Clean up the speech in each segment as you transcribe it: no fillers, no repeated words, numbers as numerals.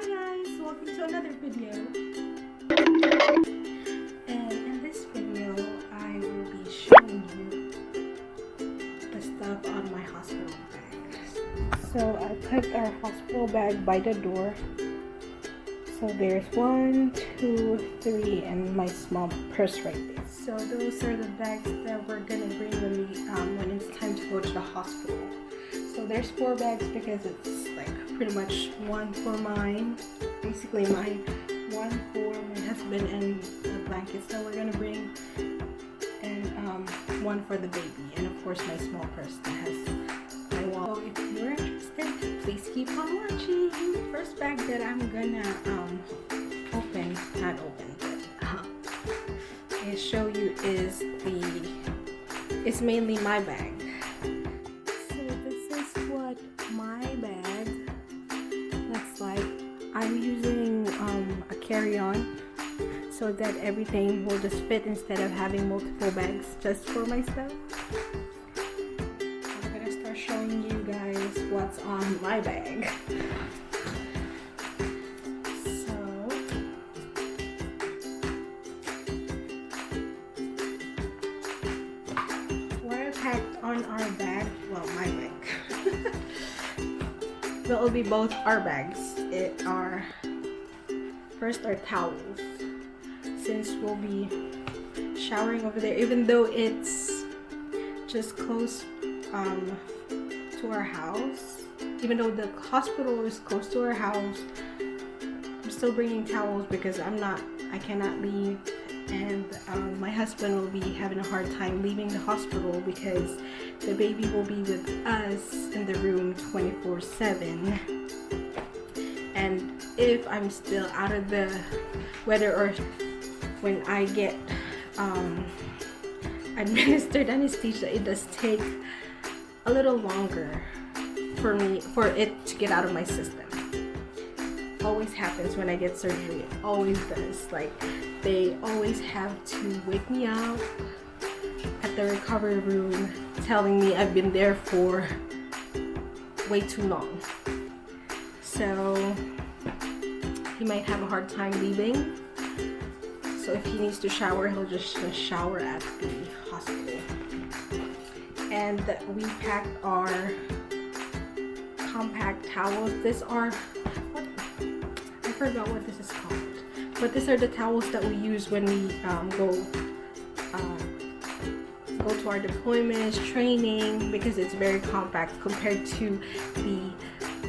Hi guys, welcome to another video. And in this video, I will be showing you the stuff on my hospital bag. So I put our hospital bag by the door. So there's 1, 2, 3, and my small purse right there. So those are the bags that we're gonna bring when it's time to go to the hospital. So there's 4 bags because it's like pretty much one for mine, basically mine, one for my husband and the blankets that we're gonna bring, and one for the baby, and of course my small purse that has my wallet. So if you're interested, please keep on watching. The first bag that I'm gonna show you is it's mainly my bag. So this is what my bag looks like. I'm using a carry-on so that everything will just fit instead of having multiple bags just for my stuff. I'm gonna start showing you guys what's on my bag. Packed on our bag, well, my bag. Well, it'll be both our bags. First our towels, since we'll be showering over there, even though it's just close to our house. Even though the hospital is close to our house, I'm still bringing towels because I cannot leave. And my husband will be having a hard time leaving the hospital because the baby will be with us in the room 24/7. And if I'm still out of the weather, or when I get administered anesthesia, it does take a little longer for it to get out of my system. Always happens when I get surgery. It always does. Like, they always have to wake me up at the recovery room telling me I've been there for way too long. So he might have a hard time leaving. So if he needs to shower, he'll just shower at the hospital. And we packed our compact towels. I forgot what this is called. But these are the towels that we use when we go to our deployments, training, because it's very compact compared to the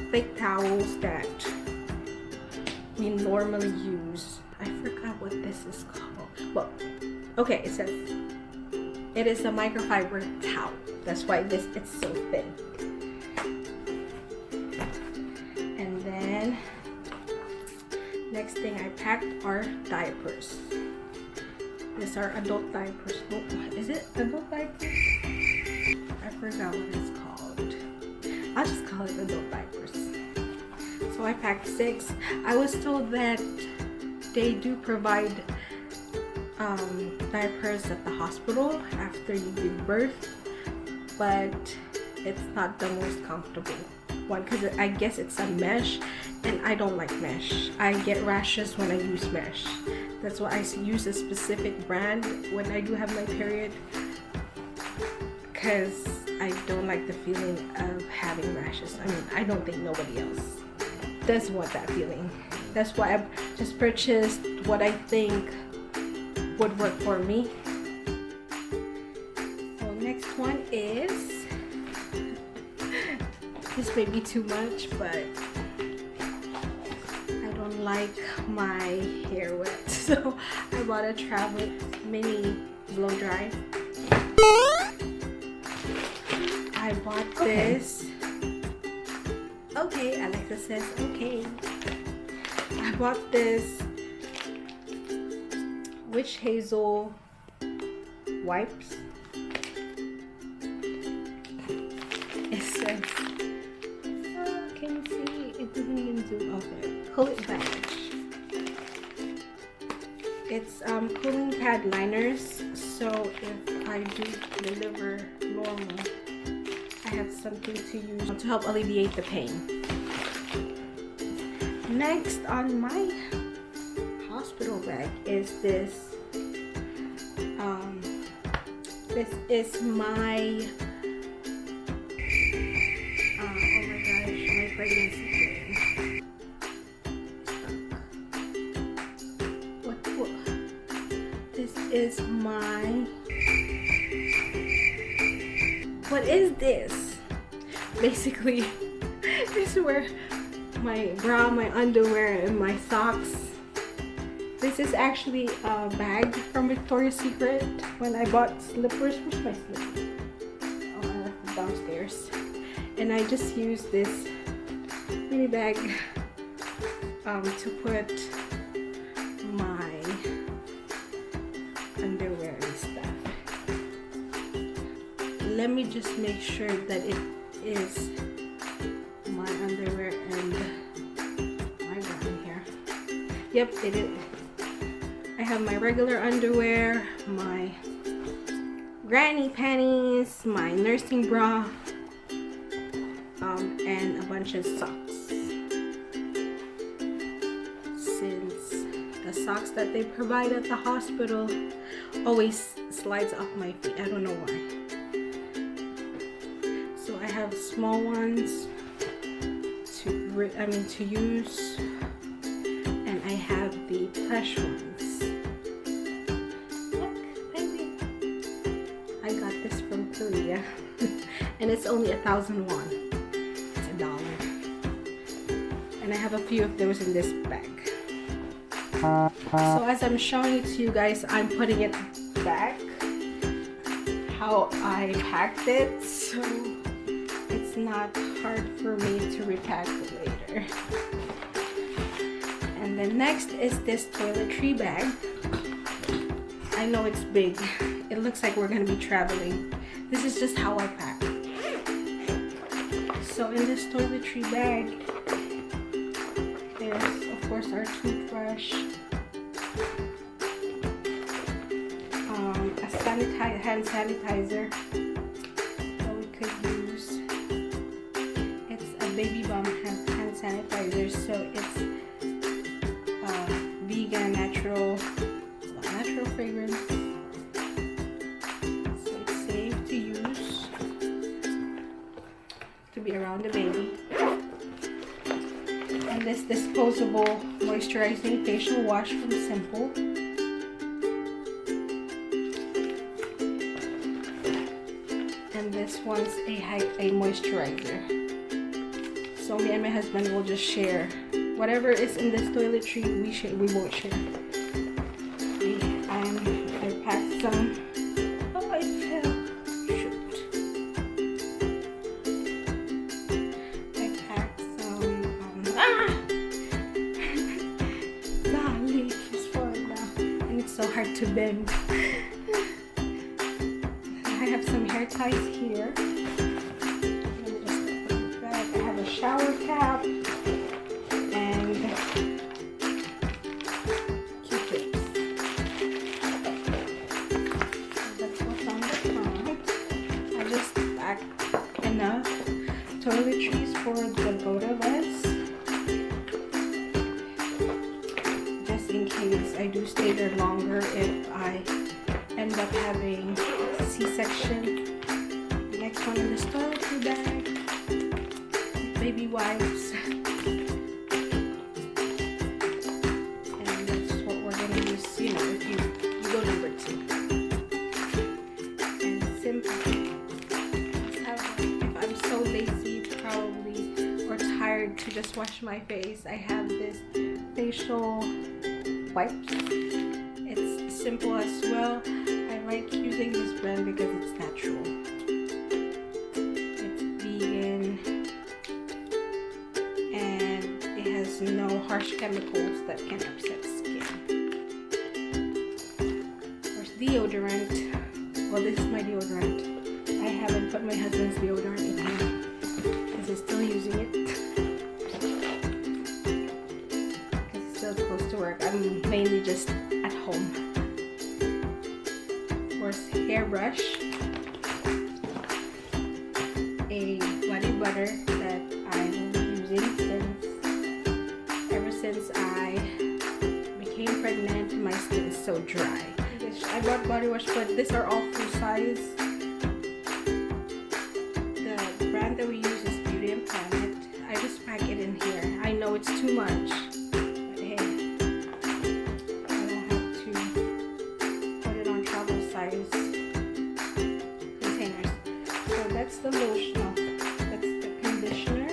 thick towels that we normally use. I forgot what this is called. Well, okay, it says it is a microfiber towel. That's why it's so thin. And then next thing I packed are diapers. These are adult diapers. Oh, is it adult diapers? I forgot what it's called. I'll just call it adult diapers. So I packed 6. I was told that they do provide diapers at the hospital after you give birth, but it's not the most comfortable one because I guess it's a mesh, and I don't like mesh. I get rashes when I use mesh. That's why I use a specific brand when I do have my period, because I don't like the feeling of having rashes. I mean, I don't think nobody else does want that feeling. That's why I just purchased what I think would work for me. So next one is, this may be too much, but I don't like my hair wet, so I bought a Travel Mini Blow Dry. I bought this. Okay, Alexa says okay. I bought this Witch Hazel wipes. It says, can you see? It didn't even zoom. Okay, Cooling Badge. It's cooling pad liners, so if I do deliver normal, I have something to use to help alleviate the pain. Next on my hospital bag is this. This is my oh my gosh, my pregnancy thing. What? This is my. What is this? Basically, this is where my bra, my underwear, and my socks. This is actually a bag from Victoria's Secret when I bought slippers. Where's my slippers? Oh, I left them downstairs. And I just use this mini bag to put my underwear and stuff. Let me just make sure that it is my underwear and my bra in here. Yep, it is. I have my regular underwear, my granny panties, my nursing bra, and a bunch of socks. Since the socks that they provide at the hospital always slides off my feet, I don't know why. So I have small ones to use, and I have the plush ones. Korea and it's only 1,000 won. It's $1. And I have a few of those in this bag. So as I'm showing it to you guys, I'm putting it back how I packed it, so it's not hard for me to repack it later. And then next is this toiletry bag. I know it's big. It looks like we're gonna be traveling. This is just how I pack. So in this toiletry bag, there's of course our toothbrush, a hand sanitizer that we could use. It's a Baby Bomb hand sanitizer, so it's vegan, natural fragrance. Be around the baby. And this disposable moisturizing facial wash from Simple. And this one's a moisturizer. So me and my husband will just share whatever is in this toiletry. We won't share. I packed some. Oh, it fell. So hard to bend. I have some hair ties here. Let me just put it back. I have a shower cap and Q-tips. That's what's on the front. I just packed enough toiletries for the both of us. In case I do stay there longer, if I end up having a C-section. Next one in the toiletry bag, baby wipes, and that's what we're gonna use. You know, if you go number 2. And Simple. If I'm so lazy, probably, or tired to just wash my face, I have this facial wipes. It's Simple as well. I like using this brand because it's natural. It's vegan and it has no harsh chemicals that can upset skin. There's deodorant. Well, this is my deodorant. I haven't put my husband's deodorant in here because he's still using it. Close to work. I'm mainly just at home. Of course, hairbrush, a body butter that I will be using since ever my skin is so dry. I bought body wash, but these are all full size. The brand that we use is Beauty and Planet. I just pack it in here. I know it's too much, but hey, I don't have to put it on travel size containers. So that's the lotion. That's the conditioner.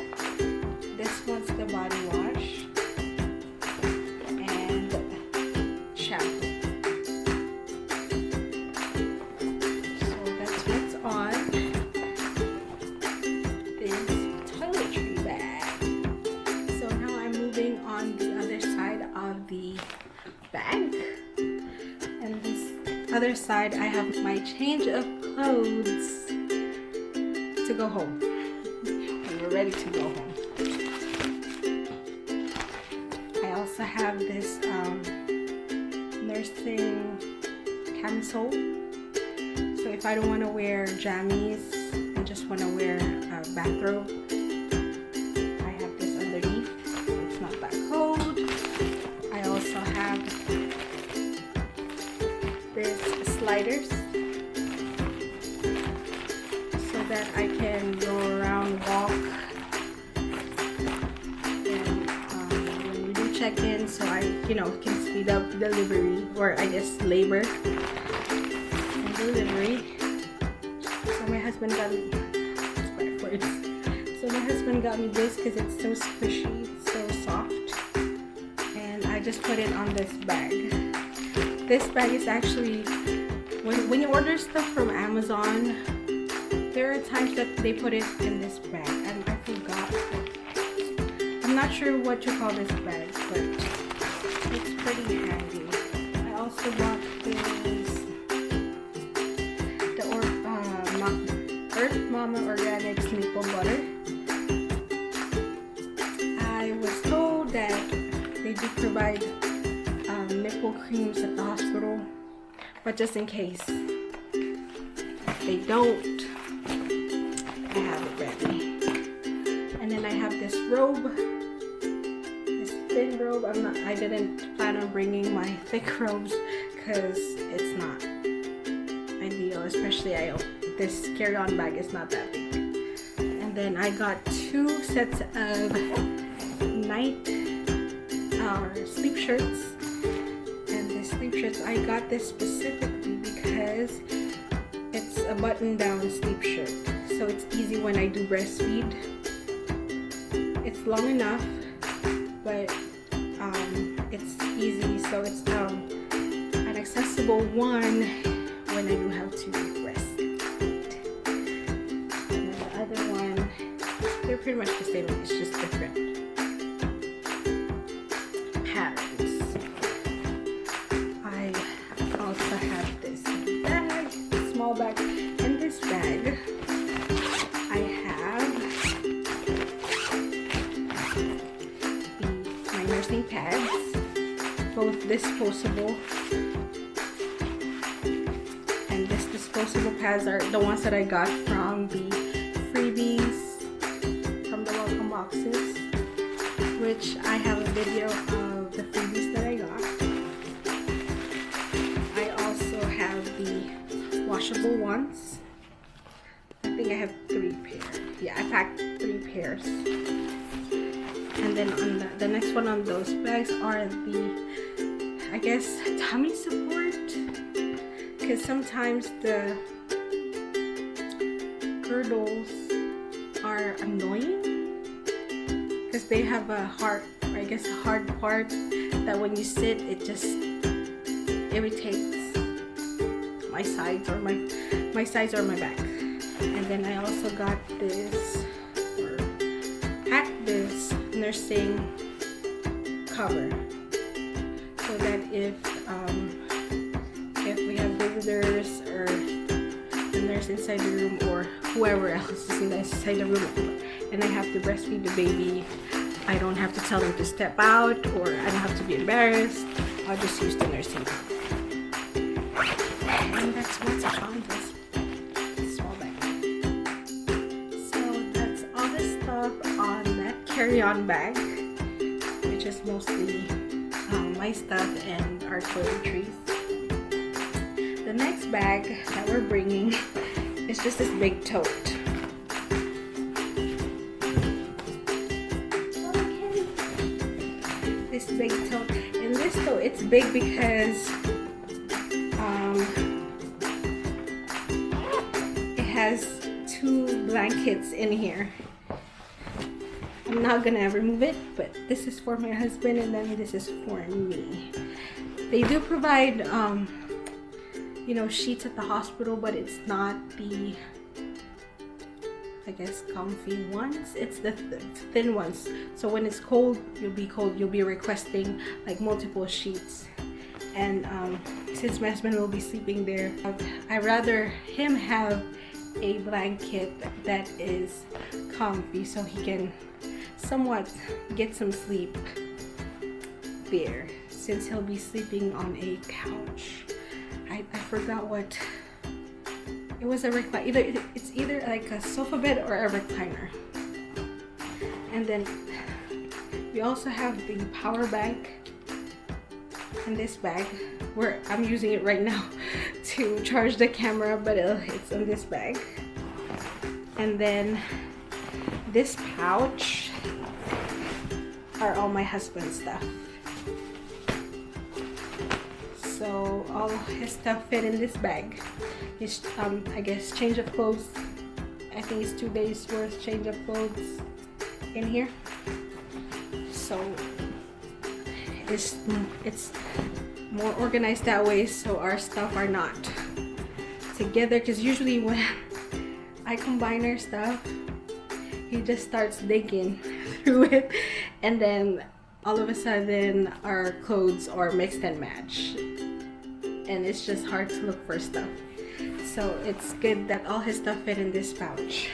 This one's the body wash and shampoo. So that's what's on this toiletry bag. So now I'm moving on the other side of the bag. And this other side, I have my change of clothes to go home. And we're ready to go home. I also have this nursing camisole. So if I don't want to wear jammies and just want to wear a bathrobe, I have this underneath, so it's not that cold. I also have this sliders so that I can go around, walk, and when we do check in, so I can speed up delivery, or I guess labor and delivery. So my husband got me this because it's so squishy, it's so soft, and I just put it on this bag. This bag is actually, when you order stuff from Amazon, there are times that they put it in this bag, and I forgot. I'm not sure what you call this bag, but it's pretty handy. I also bought this, the Earth Mama Organics Maple Butter. I was told that they do provide nipple creams at the hospital, but just in case they don't, I have it ready. And then I have this robe, this thin robe. I didn't plan on bringing my thick robes because it's not ideal, especially this carry-on bag is not that big. And then I got 2 sets of night sleep shirts. And the sleep shirts, I got this specifically because it's a button-down sleep shirt, so it's easy when I do breastfeed. It's long enough, but it's easy, so it's an accessible one when I do have to breastfeed. And the other one, they're pretty much the same, it's just different patterns. I also have this bag, small bag. In this bag, I have my nursing pads, both disposable, and this disposable pads are the ones that I got from the freebies, from the welcome boxes, which I have a video of the freebies that I got. I also have the washable ones. I think I have 3 pairs. Yeah, I packed 3 pairs. And then on the next one on those bags are the, I guess, tummy support, because sometimes the girdles are annoying because they have a hard part that when you sit, it just irritates my sides or my sides or my back. And then I also got this, or packed this nursing cover, so that if we have visitors or the nurse inside the room or whoever else is inside the room and I have to breastfeed the baby, I don't have to tell them to step out, or I don't have to be embarrassed. I'll just use the nursing cover. And that's what's on this small bag. So that's all the stuff on that carry-on bag, which is mostly my stuff and our toiletries. The next bag that we're bringing is just this big tote. This big tote, and this tote, it's big because it has 2 blankets in here. I'm not gonna remove it, but this is for my husband and then this is for me. They do provide you know, sheets at the hospital, but it's not the, I guess, comfy ones. It's the thin ones. So when it's cold, you'll be requesting like multiple sheets. And since my husband will be sleeping there, I'd rather him have a blanket that is comfy so he can somewhat get some sleep there, since he'll be sleeping on a couch. I forgot what it was. A recliner. It's either like a sofa bed or a recliner. And then we also have the power bank in this bag, where I'm using it right now to charge the camera, but it's in this bag. And then this pouch are all my husband's stuff. So all his stuff fit in this bag. His I guess change of clothes. I think it's 2 days worth change of clothes in here. So it's more organized that way, so our stuff are not together. Because usually when I combine our stuff, he just starts digging through it, and then all of a sudden our clothes are mixed and match, and it's just hard to look for stuff. So it's good that all his stuff fit in this pouch.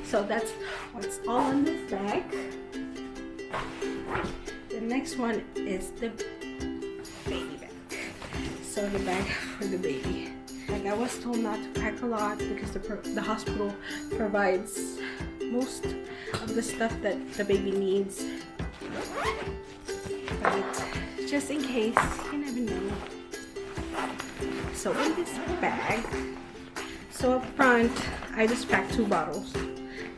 So that's what's all in this bag. The next one is the baby bag. So the bag for the baby. Like, I was told not to pack a lot because the hospital provides most of the stuff that the baby needs. But just in case, you never know. So in this bag, so up front, I just packed 2 bottles.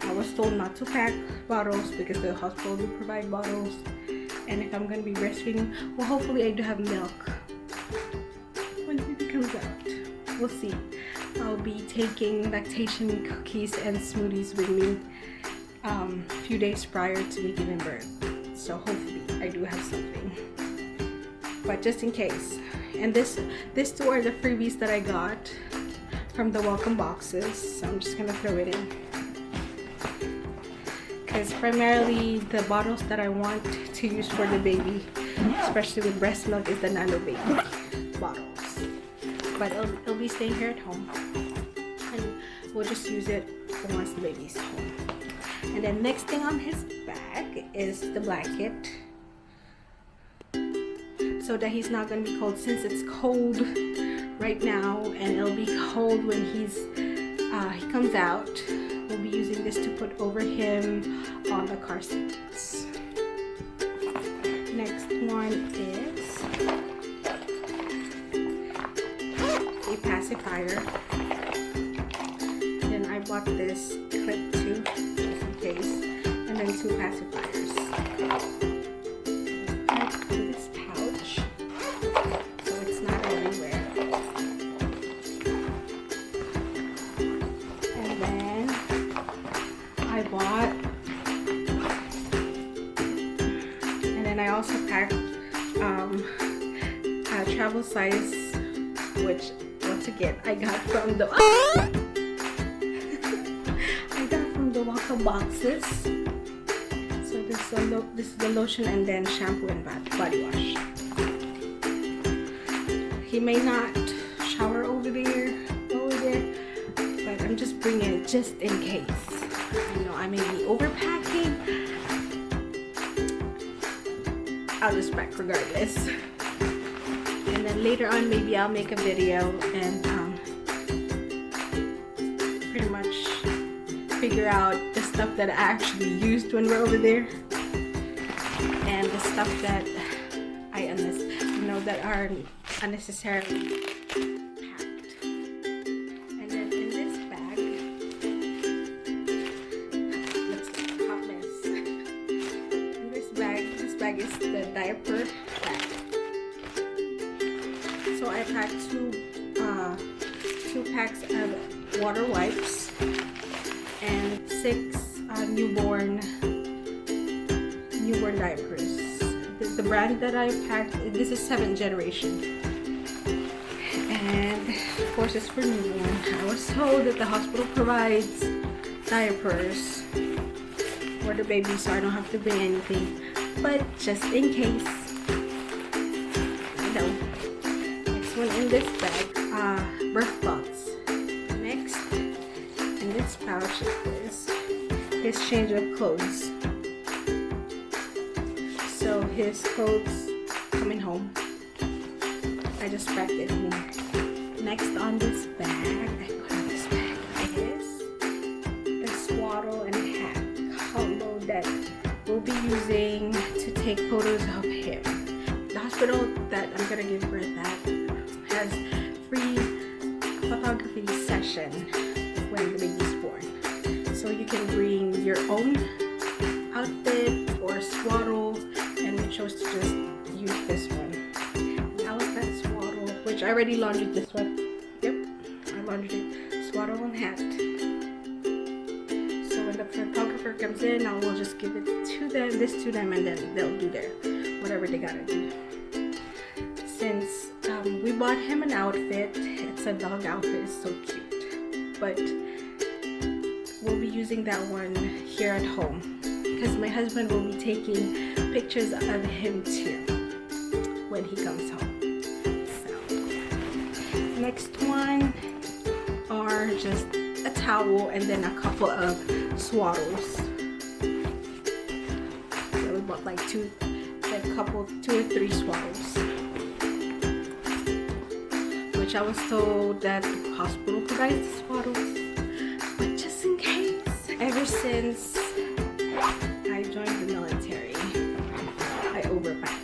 I was told not to pack bottles because the hospital do provide bottles. And if I'm going to be breastfeeding, well, hopefully I do have milk when the baby comes out. We'll see. I'll be taking lactation cookies and smoothies with me a few days prior to me giving birth. So hopefully I do have something. But just in case. And these 2 are the freebies that I got from the welcome boxes. So I'm just going to throw it in. Because primarily the bottles that I want to use for the baby, especially with breast milk, is the Nano Baby bottles. But it'll be staying here at home, and we'll just use it once the baby's home. And then next thing on his bag is the blanket, so that he's not going to be cold, since it's cold right now and it'll be cold when he comes out. We'll be using this to put over him on the car seats. Next one is a pacifier. Then I bought this clip too, just in case, and then 2 pacifiers. In this pouch, so it's not everywhere. And then I bought, and then I also packed a travel size, which once again I got from the welcome boxes. So this is the lotion, and then shampoo and body wash. He may not shower over there, but I'm just bringing it just in case. You know, I may be overpacking. I'll just pack regardless. And then later on, maybe I'll make a video and pretty much figure out the stuff that I actually used when we're over there. and the stuff that that are unnecessarily packed. And then in this bag, looks like a hot mess. In this bag is the diaper bag. So I packed two packs of water wipes and 6 newborn diapers. The brand that I packed, this is 7th generation, and of course it's for newborn. I was told that the hospital provides diapers for the baby, so I don't have to bring anything, but just in case, no. Next one in this bag, birth cloths. Next in this pouch is his change of clothes. So his clothes coming home, I just packed it in here. Next on this bag, is a swaddle and a hat combo that we'll be using to take photos of him. The hospital that I'm gonna give birth at has free photography session when the baby's born. So you can bring your own outfit or swaddle, and we chose to just use this one. Elephant swaddle, which I already laundered this one. Yep, I laundered it. Swaddle and hat. So when the photographer comes in, I will just give it to them, and then they'll do whatever they gotta do. Since we bought him an outfit, it's a dog outfit, it's so cute. But we'll be using that one here at home, because my husband will be taking pictures of him too when he comes home. So next one are just a towel and then a couple of swaddles. So we bought like 2 or 3 swaddles, which I was told that the hospital provides the swaddles, but just in case. Ever since I joined the military, I overpack.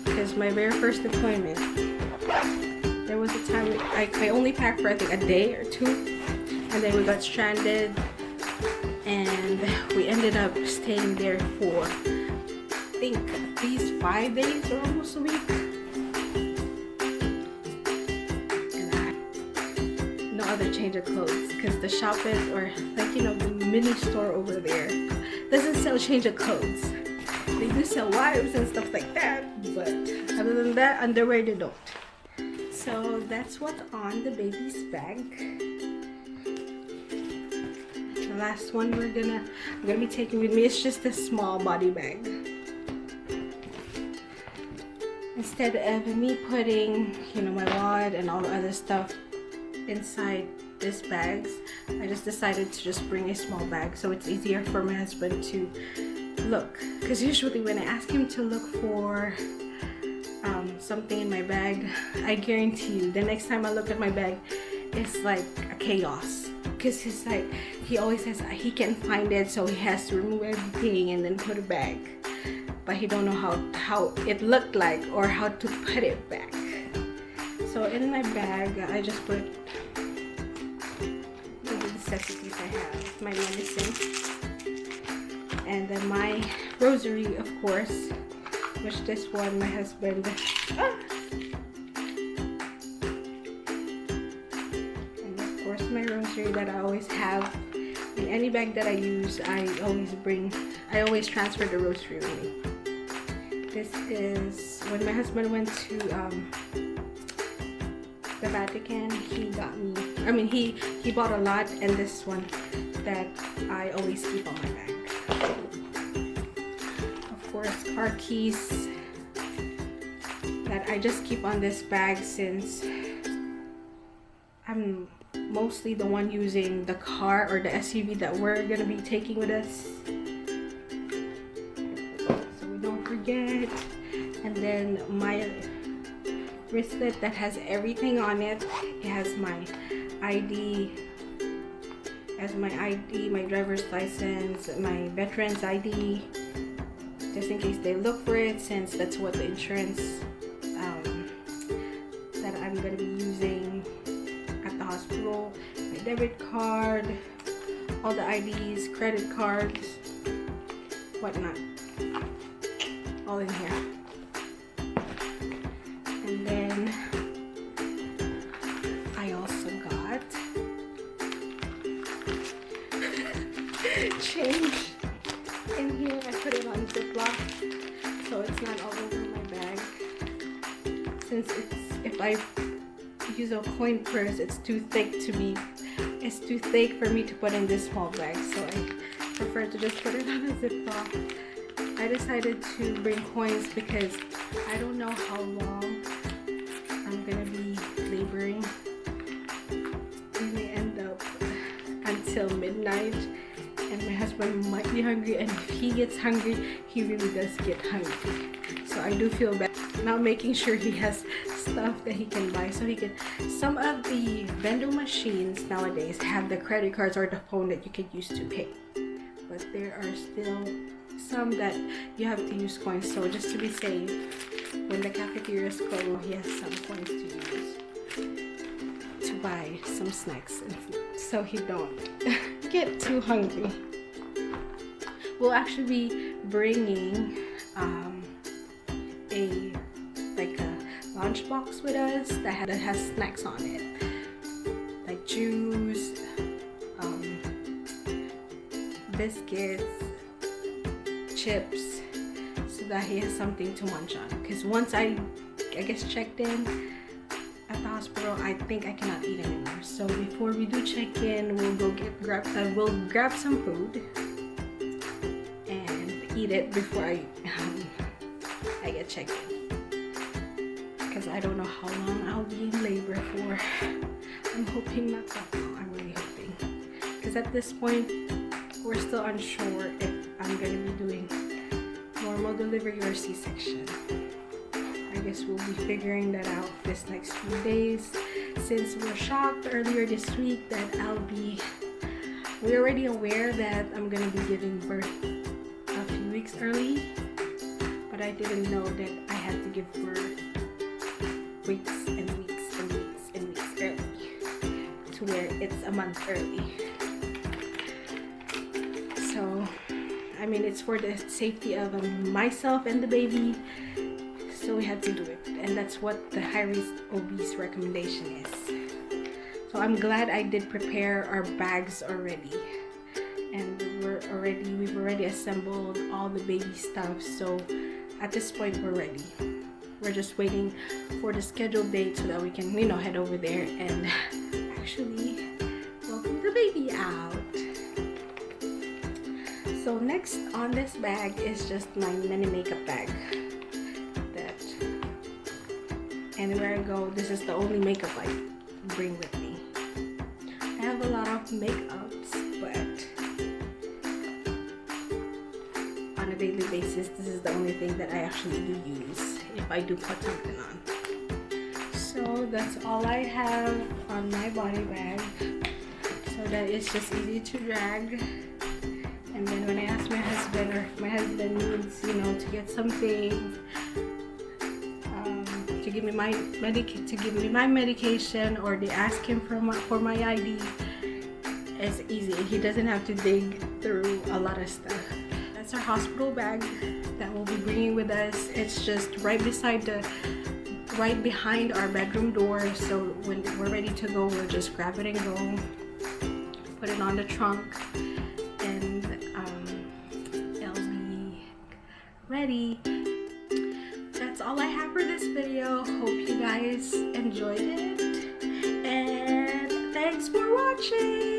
Because my very first deployment, there was a time I only packed for I think a day or 2, and then we got stranded, and we ended up staying there for I think at least 5 days or almost a week. Other change of clothes, because the shopping, or like the mini store over there doesn't sell change of clothes. They do sell wipes and stuff like that, but other than that, underwear they don't. So that's what's on the baby's bag. The last one I'm gonna be taking with me is just a small body bag. Instead of me putting my wallet and all the other stuff inside this bags, I just decided to just bring a small bag, so it's easier for my husband to look, because usually when I ask him to look for something in my bag, I guarantee you the next time I look at my bag, it's like a chaos, because he always says he can't find it, so he has to remove everything and then put it back, but he don't know how it looked like or how to put it back. So in my bag, I just put the necessities I have, my medicine, and then my rosary, of course, which this one my husband, and of course my rosary that I always have in any bag that I use. I always transfer the rosary with me. This is when my husband went to the Vatican, he bought a lot, and this one that I always keep on my bag. Of course, car keys that I just keep on this bag, since I'm mostly the one using the car or the SUV that we're gonna be taking with us, so we don't forget. And then my bracelet that has everything on it. It has my ID, as my ID, my driver's license, my veteran's ID, just in case they look for it, since that's what the insurance that I'm gonna be using at the hospital. My debit card, all the IDs, credit cards, whatnot, all in here. And then I also got change in here. I put it on Ziploc so it's not all over my bag, since if I use a coin purse, it's too thick for me to put in this small bag, so I prefer to just put it on a Ziploc. I decided to bring coins because I don't know how long I'm gonna be laboring. We may end up until midnight, and my husband might be hungry, and if he gets hungry, he really does get hungry. So I do feel bad not making sure he has stuff that he can buy, so he can. Some of the vending machines nowadays have the credit cards or the phone that you can use to pay, but there are still some that you have to use coins. So just to be safe, when the cafeterias close, he has some coins to use to buy some snacks and food, so he don't get too hungry. We'll actually be bringing a lunchbox with us that has snacks on it, like juice, biscuits, chips, so that he has something to munch on. Because once I guess checked in at the hospital, I think I cannot eat anymore. So before we do check in, we'll go grab some food and eat it before I get checked in. Because I don't know how long I'll be in labor for. I'm hoping not that long. I'm really hoping. Because at this point, we're still unsure if I'm going to be doing normal delivery or C-section. I guess we'll be figuring that out this next few days, since we're shocked earlier this week that we're already aware that I'm going to be giving birth a few weeks early, but I didn't know that I had to give birth weeks and weeks and weeks and weeks early, to where it's a month early. So I mean, it's for the safety of myself and the baby, so we had to do it, and that's what the high-risk obese recommendation is. So I'm glad I did prepare our bags already, and we've already assembled all the baby stuff, so at this point we're ready. We're just waiting for the scheduled date so that we can, head over there and actually welcome the baby out. So next on this bag is just my mini makeup bag. That anywhere I go, this is the only makeup I bring with me. I have a lot of makeups, but on a daily basis, this is the only thing that I actually do use if I do put something on. So that's all I have on my body bag, so that it's just easy to drag. And then when I ask my husband, or if my husband needs, to get something, to give me my medication, or they ask him for my ID, it's easy. He doesn't have to dig through a lot of stuff. That's our hospital bag that we'll be bringing with us. It's just right behind our bedroom door. So when we're ready to go, we'll just grab it and go. Put it on the trunk, and it'll be ready. That's all I have for this video. Hope you guys enjoyed it, and thanks for watching.